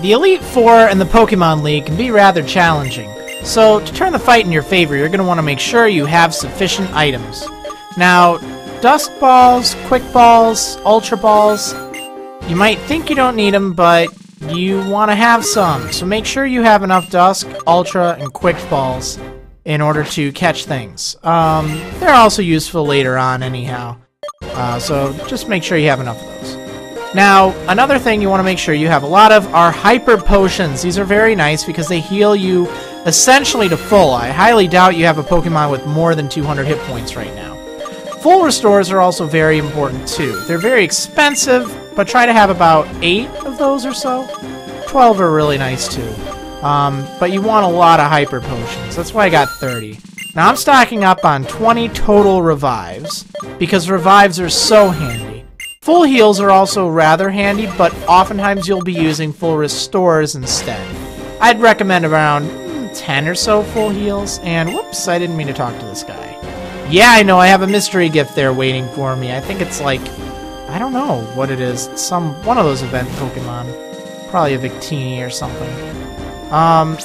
The Elite Four and the Pokemon League can be rather challenging, so to turn the fight in your favor, you're going to want to make sure you have sufficient items. Now, Dusk Balls, Quick Balls, Ultra Balls, you might think you don't need them, but you want to have some, so make sure you have enough Dusk, Ultra, and Quick Balls in order to catch things. They're also useful later on anyhow, so just make sure you have enough of those. Now, another thing you want to make sure you have a lot of are Hyper Potions. These are very nice because they heal you essentially to full. I highly doubt you have a Pokemon with more than 200 hit points right now. Full restores are also very important too. They're very expensive, but try to have about 8 of those or so. 12 are really nice too. But you want a lot of Hyper Potions. That's why I got 30. Now I'm stocking up on 20 total revives, because revives are so handy. Full heals are also rather handy, but oftentimes you'll be using full restores instead. I'd recommend around 10 or so full heals, and whoops, I didn't mean to talk to this guy. Yeah, I know, I have a mystery gift there waiting for me. I think it's like, I don't know what it is. It's one of those event Pokemon. Probably a Victini or something.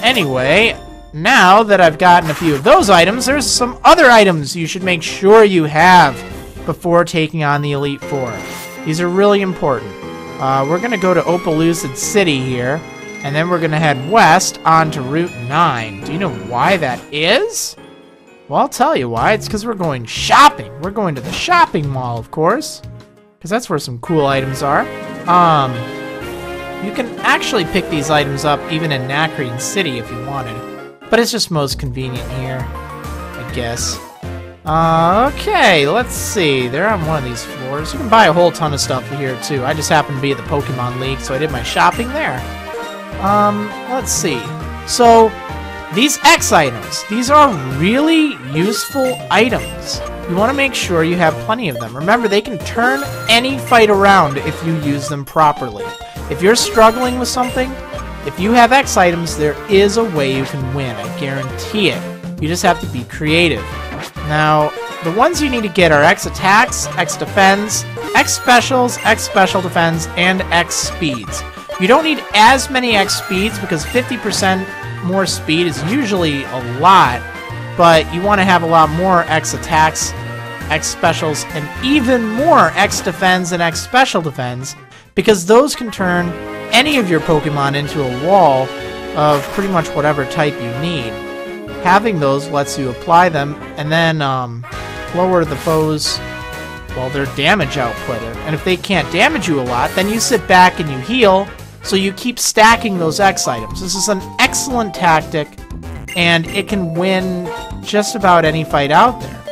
Anyway, now that I've gotten a few of those items, there's some other items you should make sure you have before taking on the Elite Four. These are really important. We're going to go to Opaloosa City here, and then we're going to head west onto Route 9. Do you know why that is? Well, I'll tell you why. It's because we're going shopping. We're going to the shopping mall, of course, because that's where some cool items are. You can actually pick these items up even in Nacrene City if you wanted, but it's just most convenient here, I guess. Okay, let's see. They're on one of these floors. You can buy a whole ton of stuff here, too. I just happen to be at the Pokemon League, so I did my shopping there. Let's see. So, these X items, these are really useful items. You want to make sure you have plenty of them. Remember, they can turn any fight around if you use them properly. If you're struggling with something, if you have X items, there is a way you can win. I guarantee it. You just have to be creative. Now, the ones you need to get are X Attacks, X Defense, X Specials, X Special Defense, and X Speeds. You don't need as many X Speeds because 50% more speed is usually a lot, but you want to have a lot more X Attacks, X Specials, and even more X Defense and X Special Defense, because those can turn any of your Pokemon into a wall of pretty much whatever type you need. Having those lets you apply them and then lower the foes, well, their damage output. And if they can't damage you a lot, then you sit back and you heal, so you keep stacking those X items. This is an excellent tactic, and it can win just about any fight out there.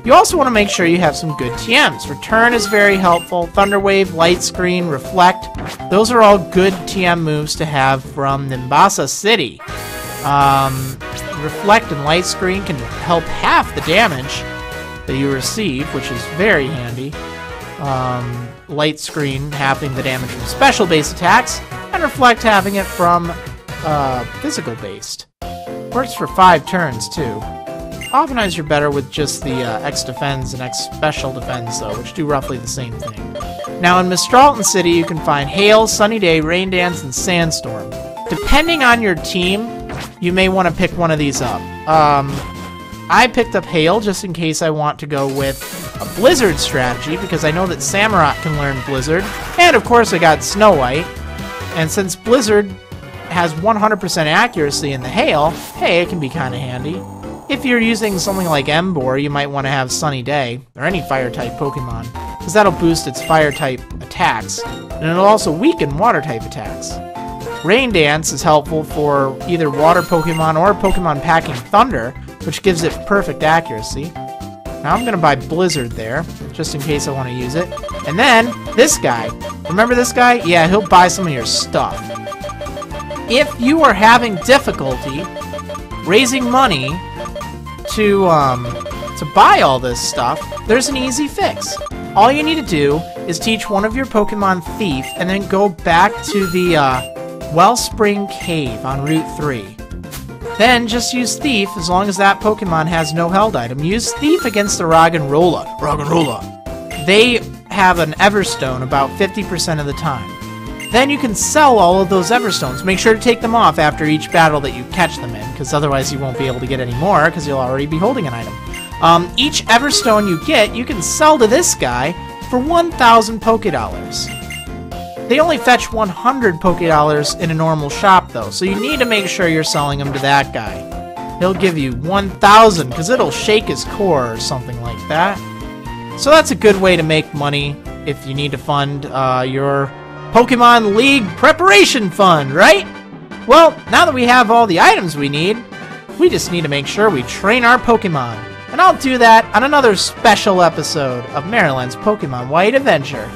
You also want to make sure you have some good TMs. Return is very helpful. Thunder Wave, Light Screen, Reflect. Those are all good TM moves to have from Nimbasa City. Reflect and Light Screen can help half the damage that you receive, which is very handy. Light Screen halving the damage from special-based attacks, and Reflect having it from physical-based. Works for 5 turns, too. Oftentimes you're better with just the X Defense and X Special Defense, though, which do roughly the same thing. Now, in Mistralton City, you can find Hail, Sunny Day, Rain Dance, and Sandstorm. Depending on your team, you may want to pick one of these up. I picked up Hail just in case I want to go with a Blizzard strategy, because I know that Samurott can learn Blizzard. And, of course, I got Snow White. And since Blizzard has 100% accuracy in the Hail, hey, it can be kind of handy. If you're using something like Emboar, you might want to have Sunny Day, or any Fire-type Pokemon, because that'll boost its Fire-type attacks, and it'll also weaken Water-type attacks. Rain Dance is helpful for either Water Pokemon or Pokemon packing Thunder, which gives it perfect accuracy. Now I'm going to buy Blizzard there, just in case I want to use it. And then, this guy. Remember this guy? Yeah, he'll buy some of your stuff. If you are having difficulty raising money to buy all this stuff, there's an easy fix. All you need to do is teach one of your Pokemon Thief, and then go back to the Wellspring Cave on Route 3. Then just use Thief as long as that Pokemon has no held item. Use Thief against the Roggenrola. They have an Everstone about 50% of the time. then you can sell all of those Everstones. Make sure to take them off after each battle that you catch them in, because otherwise you won't be able to get any more, because you'll already be holding an item. Each Everstone you get, you can sell to this guy for 1,000 Pokédollars. They only fetch 100 Pokédollars in a normal shop, though, so you need to make sure you're selling them to that guy. He'll give you 1,000, because it'll shake his core or something like that. So that's a good way to make money if you need to fund your Pokemon League preparation fund, right? Well, now that we have all the items we need, we just need to make sure we train our Pokemon. And I'll do that on another special episode of Marriland's Pokemon White Adventure.